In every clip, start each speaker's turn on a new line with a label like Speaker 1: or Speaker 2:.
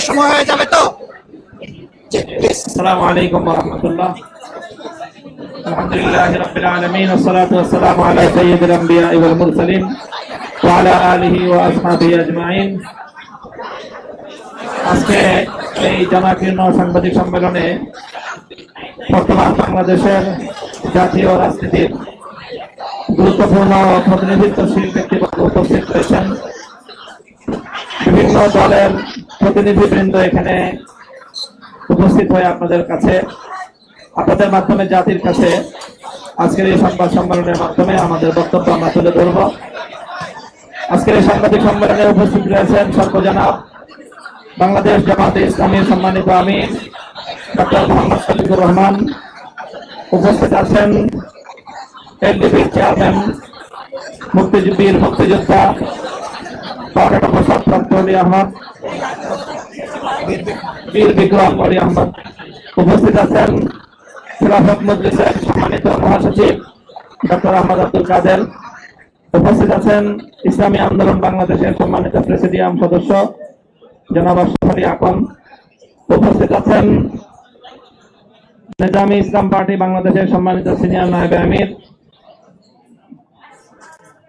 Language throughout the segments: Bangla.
Speaker 1: সময় হয়ে যাবে তো।
Speaker 2: আসসালামু আলাইকুম ওয়া রাহমাতুল্লাহ। আলহামদুলিল্লাহি রাব্বিল আলামিন ওয়াসসালাতু ওয়াসসালামু আলা সাইয়্যিদিল আমবিয়া'i ওয়াল মুরসালিন ওয়া আলা আলিহি ওয়া আসহাবিহি আজমাইন। আজকে এই জনাকীর্ণ সাংবাদিক সম্মেলনে বর্তমান বাংলাদেশের জাতীয় রাজনীতির গুরুত্বপূর্ণ প্রতিনিধিত্বশীল ব্যক্তিবর্গ উপস্থিত রয়েছেন। বিভিন্ন দলের প্রতিনিধিবৃন্দ এখানে উপস্থিত হয়ে আপনাদের কাছে, আপনাদের মাধ্যমে জাতির কাছে আজকের এই সংবাদ সম্মেলনের মাধ্যমে আমাদের বক্তব্য আমরা তুলে ধরব। আজকের এই সাংবাদিক সম্মেলনে উপস্থিত রয়েছেন সর্বজনাব বাংলাদেশ জামাতে ইসলামীর সম্মানিত আমির ডক্টর মোহাম্মদ শফিকুর রহমান। উপস্থিত আছেন এলডিপির চেয়ারম্যান মুক্তিযোদ্ধা আহমদ বীর বিক্রম আলী আহমদ। উপস্থিত আছেন খেলাফত মজলিসের সম্মানিত মহাসচিব ডক্টর আহমদ আব্দুল কাদের। উপস্থিত আছেন ইসলামী আন্দোলন বাংলাদেশের সম্মানিত প্রেসিডিয়াম সদস্য জনাব আশরাফ আলী আকন। উপস্থিত আছেন নিজামী ইসলাম পার্টি বাংলাদেশের সম্মানিত সিনিয়র নায়েবে আমির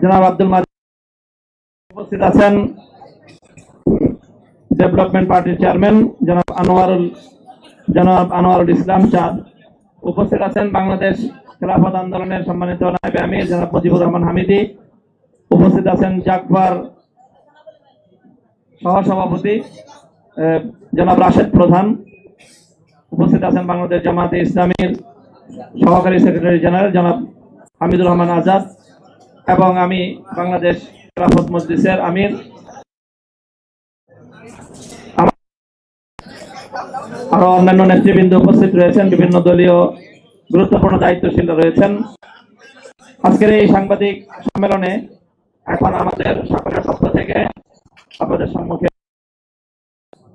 Speaker 2: জনাব আব্দুল মাজিদ। উপস্থিত আছেন ডেভেলপমেন্ট পার্টির চেয়ারম্যান জনাব আনোয়ারুল ইসলাম চাঁদ। উপস্থিত আছেন বাংলাদেশ খেলাফত আন্দোলনের সম্মানিত নায়েবে আমির জনাব মুজিবুর রহমান হামিদি। উপস্থিত আছেন জাকবার সহসভাপতি জনাব রাশেদ প্রধান। উপস্থিত আছেন বাংলাদেশ জামাতে ইসলামীর সহকারী সেক্রেটারি জেনারেল জনাব হামিদুর রহমান আজাদ এবং আমি বাংলাদেশ খেলাফত মজলিসের আমির। আরো অন্যান্য নেতৃবৃন্দ উপস্থিত রয়েছেন, বিভিন্ন দলীয় গুরুত্বপূর্ণ দায়িত্বশীল রয়েছেন। আজকের এই সাংবাদিক সম্মেলনে এখন আমাদের সকলের পক্ষ থেকে আপনাদের সম্মুখে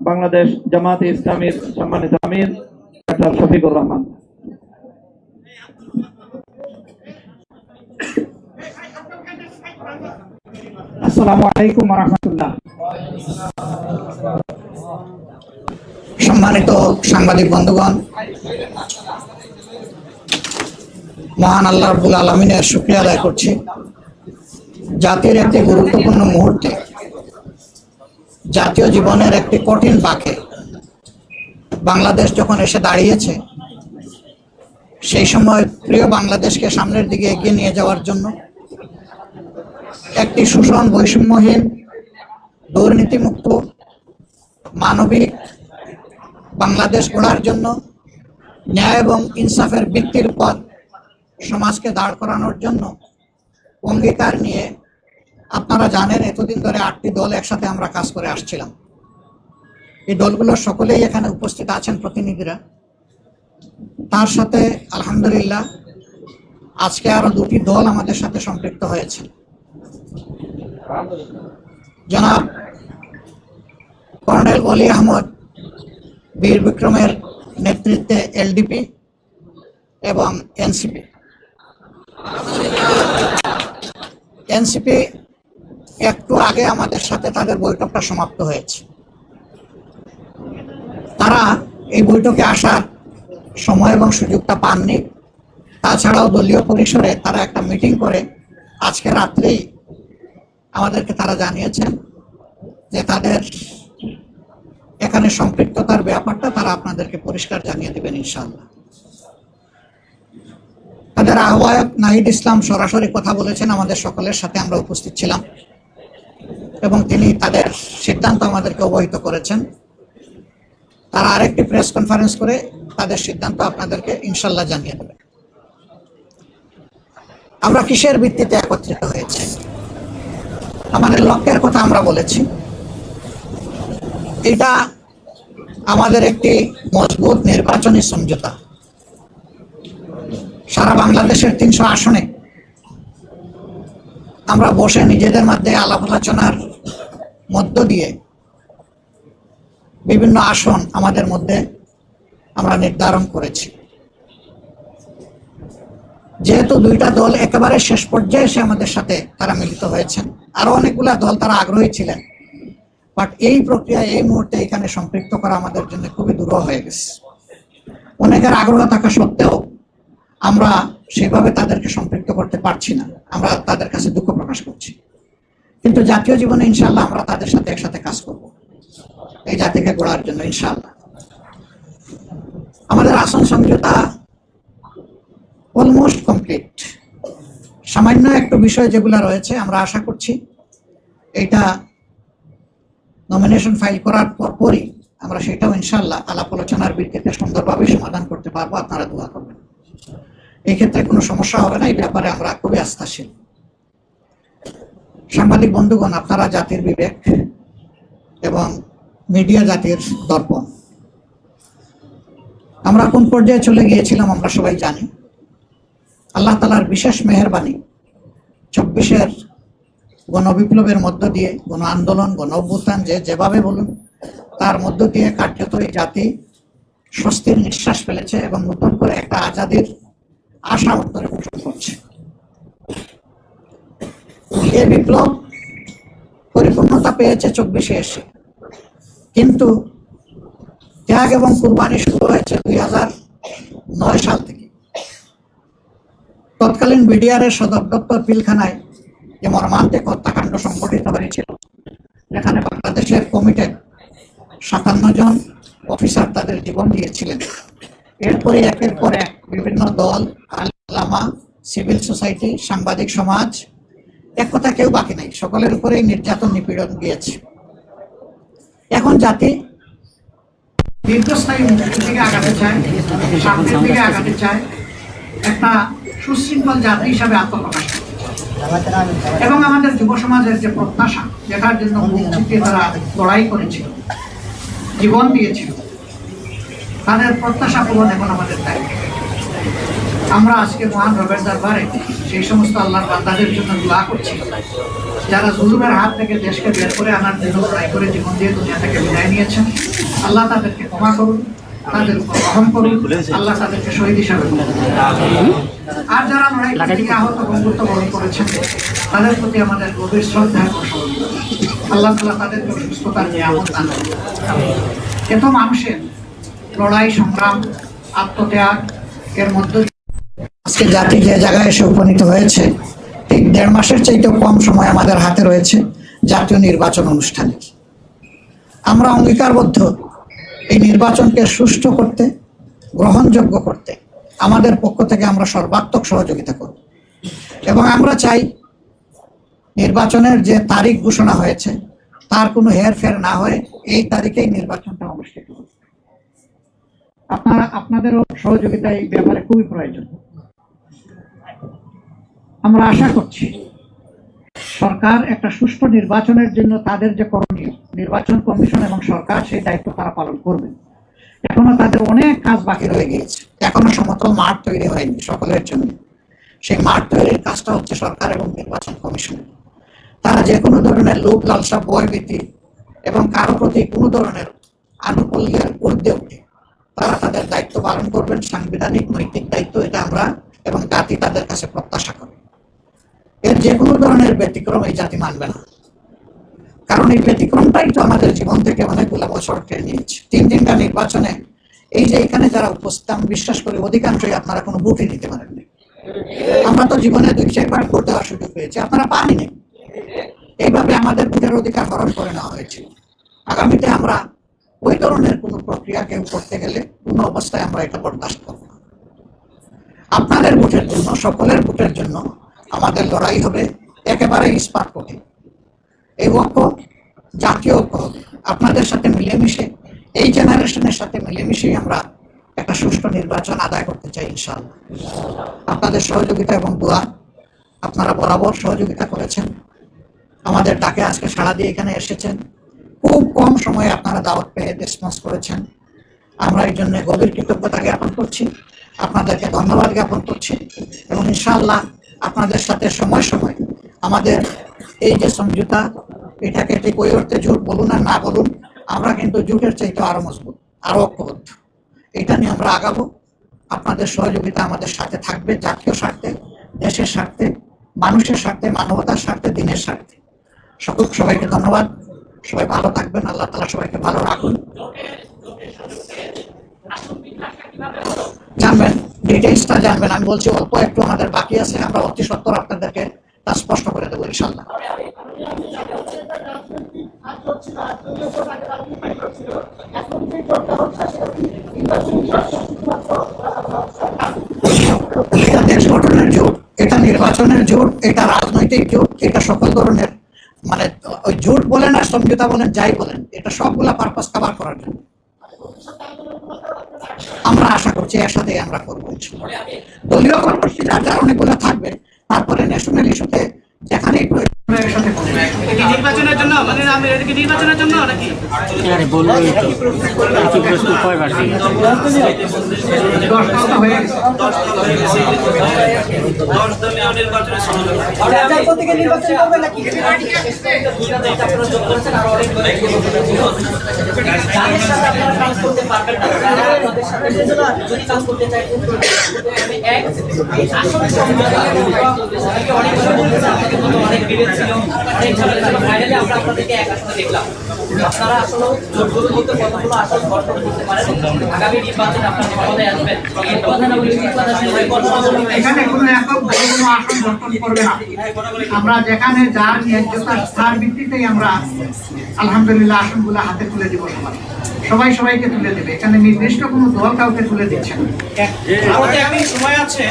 Speaker 2: বাংলাদেশ জামাতে ইসলামীর সম্মানিত আমির ডক্টর শফিকুর রহমান।
Speaker 3: আসসালামু আলাইকুম ওয়া রাহমাতুল্লাহ।
Speaker 1: সম্মানিত সাংবাদিক বন্ধুগণ, মহান আল্লাহ রাব্বুল আলামিনের শুকরিয়া আদায় করছি। জাতির একটি গুরুত্বপূর্ণ মুহূর্তে, জাতীয় জীবনের একটি কঠিন বাঁকে বাংলাদেশ যখন এসে দাঁড়িয়েছে, সেই সময় প্রিয় বাংলাদেশকে সামনের দিকে এগিয়ে নিয়ে যাওয়ার জন্য একটি শোষণ বৈষম্যহীন দুর্নীতিমুক্ত মানবিক বাংলাদেশ গড়ার জন্য ন্যায় এবং ইনসাফের ভিত্তির উপর সমাজকে দাঁড় করানোর জন্য অঙ্গীকার নিয়ে আপনারা জানেন এতদিন ধরে 8টি দল একসাথে আমরা কাজ করে আসছিলাম। এই দলগুলোর সকলেই এখানে উপস্থিত আছেন প্রতিনিধিরা। তার সাথে আলহামদুলিল্লাহ আজকে আরো 2টি দল আমাদের সাথে সম্পৃক্ত হয়েছে। জনাব কর্নেল অলি আহমদ বীর বিক্রমের নেতৃত্বে এলডিপি এবং এনসিপি একটু আগে আমাদের সাথে তাদের বৈঠকটা সমাপ্ত হয়েছে। তারা এই বৈঠকে আসার সময় এবং সুযোগটা পাননি। তাছাড়াও দলীয় পরিসরে তারা একটা মিটিং করে আজকে রাত্রেই আমাদেরকে তারা জানিয়েছেন যে তাদের এখানে সম্পৃক্ততার ব্যাপারটা তারা আপনাদেরকে পরিষ্কার জানিয়ে দেবেন ইনশাআল্লাহ। তাদের আহ্বায়ক নাহিদ ইসলাম সরাসরি কথা বলেছেন, আমাদের সকলের সাথে আমরা উপস্থিত ছিলাম এবং তিনি তাদের সিদ্ধান্ত আমাদেরকে অবহিত করেছেন। তারা আরেকটি প্রেস কনফারেন্স করে তাদের সিদ্ধান্ত আপনাদেরকে ইনশাআল্লাহ জানিয়ে দেবেন। আমরা কিসের ভিত্তিতে একত্রিত হয়েছে, আমাদের লক্ষ্যের কথা আমরা বলেছি। এটা আমাদের একটি মজবুত নির্বাচনী সমঝোতা। সারা বাংলাদেশের 300 আসনে আমরা বসে নিজেদের মধ্যে আলাপ আলোচনার মধ্য দিয়ে বিভিন্ন আসন আমাদের মধ্যে আমরা নির্ধারণ করেছি। যেহেতু 2টা দল একেবারে শেষ পর্যায়ে এসে আমাদের সাথে তারা মিলিত হয়েছেন, আরো অনেকগুলা দল তারা আগ্রহী ছিলেন বাট এই প্রক্রিয়া এই মুহূর্তে এখানে সম্পৃক্ত করা আমাদের জন্য খুবই দুরূহ হয়ে গেছে। অনেকের আগ্রহ থাকা সত্ত্বেও আমরা সেভাবে তাদেরকে সম্পৃক্ত করতে পারছি না। আমরা তাদের কাছে দুঃখ প্রকাশ করছি, কিন্তু জাতীয় জীবনে ইনশাআল্লাহ আমরা তাদের সাথে একসাথে কাজ করব এই জাতিকে গড়ার জন্য ইনশাআল্লাহ। আমাদের আসন সমঝোতা অলমোস্ট কমপ্লিট। সামান্য একটু বিষয় যেগুলো রয়েছে আমরা আশা করছি এটা নমিনেশন ফাইল করার পরই আমরা সেটাও ইনশাআল্লাহ আলাপ আলোচনার ভিত্তিতে সুন্দরভাবে সমাধান করতে পারবো। আপনারা দোয়া করবেন, এই ক্ষেত্রে কোনো সমস্যা হবে না। এই ব্যাপারে আমরা খুবই আস্থাশীল। সাংবাদিক বন্ধুগণ, আপনারা জাতির বিবেক এবং মিডিয়া জাতির দর্পণ। আমরা কোন পর্যায়ে চলে গিয়েছিলাম আমরা সবাই জানি। আল্লাহ তাআলার বিশেষ মেহেরবানি 24-এর গণবিপ্লবের মধ্য দিয়ে, গণ আন্দোলন, গণ অভ্যুত্থান যেভাবে বলুন, তার মধ্য দিয়ে কার্যত এই জাতি স্বস্তির নিঃশ্বাস ফেলেছে এবং নতুন করে একটা আজাদির আশা উত্তরে পোষণ করছে। এই বিপ্লব পরিপূর্ণতা পেয়েছে 24-এ এসে, কিন্তু ত্যাগ এবং কুরবানি শুরু হয়েছে 2009 সাল থেকে। তৎকালীন বিডিআরের সদর দপ্তর পিলখানায় যে মর্মান্তিক হত্যাকাণ্ড সংঘটিত হয়েছিল, যেখানে বাংলাদেশের কমিটেড 57 জন অফিসার তাদের জীবন দিয়েছিলেন। এরপরে একের পর এক বিভিন্ন দল, আলেমা, সিভিল সোসাইটি, সাংবাদিক সমাজ, এক কথা কেউ বাকি নাই, সকলের উপরেই নির্যাতন নিপীড়ন গিয়েছে। এখন জাতি দীর্ঘস্থায়ী মুক্তির দিকে আগাতে চায়, শান্তির দিকে আগাতে চায়, একটা সুশৃঙ্খল জাতি হিসাবে আত্মপ্রকাশ করে। এবং আমাদের যুব সমাজের যে প্রত্যাশা, যেটার জন্য মুক্তিতে তারা লড়াই করেছিল, জীবন দিয়েছিল, তাদের প্রত্যাশা পূরণ এখন আমাদের দায়িত্ব। আমরা আজকে মহান রবের দরবারে সেই সমস্ত আল্লাহর বান্দাদের জন্য দোয়া করছি যারা জুলুমের হাত থেকে দেশকে বের করে আনার জন্য লড়াই করে জীবন দিয়ে দুনিয়া থেকে বিদায় নিয়েছেন। আল্লাহ তাদেরকে ক্ষমা করুন, তাদের উপর রহম করুন, আল্লাহ তাদেরকে শহীদ হিসাবে করুন। আর যারা লড়াই থেকে আহত বন্ধুত্ব বরণ করেছেন তাদের প্রতি আমাদের গভীর শ্রদ্ধা এবং সহযোগিতা। আল্লাহ তাআলা তাদেরকে সুস্থতার নিয়ামত দান করুন। এত মানুষের লড়াই, সংগ্রাম, আত্মত্যাগ এর মধ্য আজকে জাতি যে জায়গায় এসে উপনীত হয়েছে, ঠিক 1.5 মাসের চাইতেও কম সময় আমাদের হাতে রয়েছে জাতীয় নির্বাচন অনুষ্ঠানের। আমরা অঙ্গীকারবদ্ধ এই নির্বাচনকে সুষ্ঠু করতে, গ্রহণযোগ্য করতে আমাদের পক্ষ থেকে আমরা সর্বাত্মক সহযোগিতা করব এবং আমরা চাই নির্বাচনের যে তারিখ ঘোষণা হয়েছে তার কোনো হেরফের না হয়ে এই তারিখেই নির্বাচনটা অনুষ্ঠিত হবে। আপনাদেরও সহযোগিতা এই ব্যাপারে খুবই প্রয়োজন। আমরা আশা করছি সরকার একটা সুষ্ঠু নির্বাচনের জন্য তাদের যে করণীয়, নির্বাচন কমিশন এবং সরকার সেই দায়িত্ব তারা পালন করবে। এখনো তাদের অনেক কাজ বাকি রয়ে গিয়েছে, এখনো সমতল মাঠ তৈরি হয়নি সকলের জন্য। সেই মাঠ তৈরির কাজটা হচ্ছে সরকার এবং নির্বাচন কমিশনের। তারা যে কোনো ধরনের লোভ লালসা, ভয়ভীতি এবং কারো প্রতি কোনো ধরনের আনুকূল্যের ঊর্ধ্বে উঠে তারা তাদের দায়িত্ব পালন করবেন। সাংবিধানিক নৈতিক দায়িত্ব এটা আমরা এবং জাতি তাদের কাছে প্রত্যাশা করে। এর যে কোনো ধরনের ব্যতিক্রম এই জাতি মানবে না, কারণ এই ব্যতিক্রমটাই তো আমাদের জীবন থেকে অনেকগুলো বছর টেনে নিয়েছে। 3 নির্বাচনে এই যে এখানে যারা উপস্থিত, আমি বিশ্বাস করি অধিকাংশই আপনারা কোনো ভোটই দিতে পারেননি। আমরা তো জীবনে 2-4 ভোট দেওয়ার সুযোগ পেয়েছি, আপনারা পাননি। এইভাবে আমাদের ভোটের অধিকার হরণ করে নেওয়া হয়েছে। আগামীতে আমরা ওই ধরনের কোনো প্রক্রিয়া কেউ করতে গেলে কোনো অবস্থায় আমরা এটা বরদাস্ত করব না। আপনাদের ভোটের জন্য, সকলের ভোটের জন্য আমাদের লড়াই হবে একেবারে ইস্পাত কঠিন। এই ঐক্য জাতীয় ঐক্য হবে। আপনাদের সাথে মিলেমিশে, এই জেনারেশনের সাথে মিলেমিশেই আমরা একটা সুষ্ঠু নির্বাচন আদায় করতে চাই ইনশাআল্লাহ। আপনাদের সহযোগিতা এবং দোয়া, আপনারা বরাবর সহযোগিতা করেছেন, আমাদের ডাকে আজকে সাড়া দিয়ে এখানে এসেছেন। খুব কম সময়ে আপনারা দাওয়াত পেয়ে রেসপন্স করেছেন। আমরা এই জন্য গভীর কৃতজ্ঞতা জ্ঞাপন করছি, আপনাদেরকে ধন্যবাদ জ্ঞাপন করছি এবং ইনশাআল্লাহ আপনাদের সাথে সময় সময় আমাদের এই যে সমঝোতা, এটাকে ঠিক ওই অর্থে জোট বলুন আর না বলুন, আমরা কিন্তু জোটের চাইতে আরো মজবুত, আরো ঐক্যবদ্ধ। এটা নিয়ে আমরা আগাবো। আপনাদের সহযোগিতা আমাদের সাথে থাকবে, জাতীয় স্বার্থে, দেশের স্বার্থে, মানুষের স্বার্থে, মানবতার স্বার্থে, দিনের স্বার্থে। সবাইকে ধন্যবাদ। সবাই ভালো থাকবেন, আল্লাহ তাআলা সবাইকে ভালো রাখুন। জানবেন, ডিটেইলসটা জানবেন, আমি বলছি অল্প একটু আমাদের বাকি আছে, আমরা অতি সত্বর আপনাদেরকে তা স্পষ্ট করে দেবো ইনশাল্লাহ। এটা দেশ গঠনের জোট, এটা নির্বাচনের জোট, এটা রাজনৈতিক জোট, এটা সকল ধরনের মানে ওই জোট বলেন আর সমঝোতা বলেন যাই বলেন, এটা সবগুলা পারপাস কভার করার জন্য আমরা আশা করছি এর সাথে আমরা করবো ইনশাআল্লাহ। দলীয় কর্মসূচি যার যার অনেকগুলো থাকবে, তারপরে ন্যাশনাল ইস্যুতে যেখানেই প্রয়োজন এর সাথে করবো।
Speaker 4: নির্বাচনের জন্য মানে এটা কি নির্বাচনের জন্য নাকি?
Speaker 5: আরে বললো তো প্রশ্ন কয়বার দিই
Speaker 4: আপনারা আসলে জোটগুলো মধ্যে কতগুলো আসন গঠন করতে পারেন আগামী নির্বাচনে আপনারা ক্ষমতায় আসবেন এই কথা না বলে
Speaker 3: এখানে কোনো একক দল কোনো আসন গঠন করবে না। আমরা যেখানে যার ন্যায্যতা তার ভিত্তিতেই আমরা আলহামদুলিল্লাহ আসনগুলো হাতে তুলে দিব। সবাই সবাইকে তুলে দেবে, এখানে নির্দিষ্ট কোনো দল কাউকে তুলে দিচ্ছে না।
Speaker 4: সময় আছে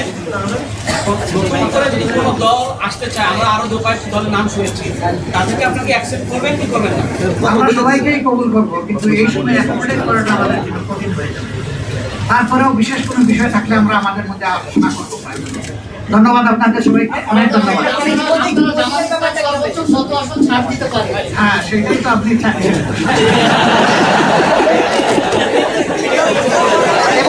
Speaker 4: যদি কোনো দল আসতে চায়, আমরা আরো দু কয়েকটি দলের নাম শুনেছি, তাদেরকে আপনাকে অ্যাকসেপ্ট করবেন কি করবেন না?
Speaker 3: আমরা সবাইকেই কবুল করবো, কিন্তু এই সময় অ্যাকোমোডেট করাটা আমাদের জন্য কঠিন হয়ে যাবে। তারপরেও বিশেষ কোনো বিষয় থাকলে আমরা আমাদের মধ্যে আলোচনা করতে পারি। ধন্যবাদ আপনাদের সবাইকে, অনেক ধন্যবাদ। হ্যাঁ, সেটাই তো আপনি চাচ্ছেন।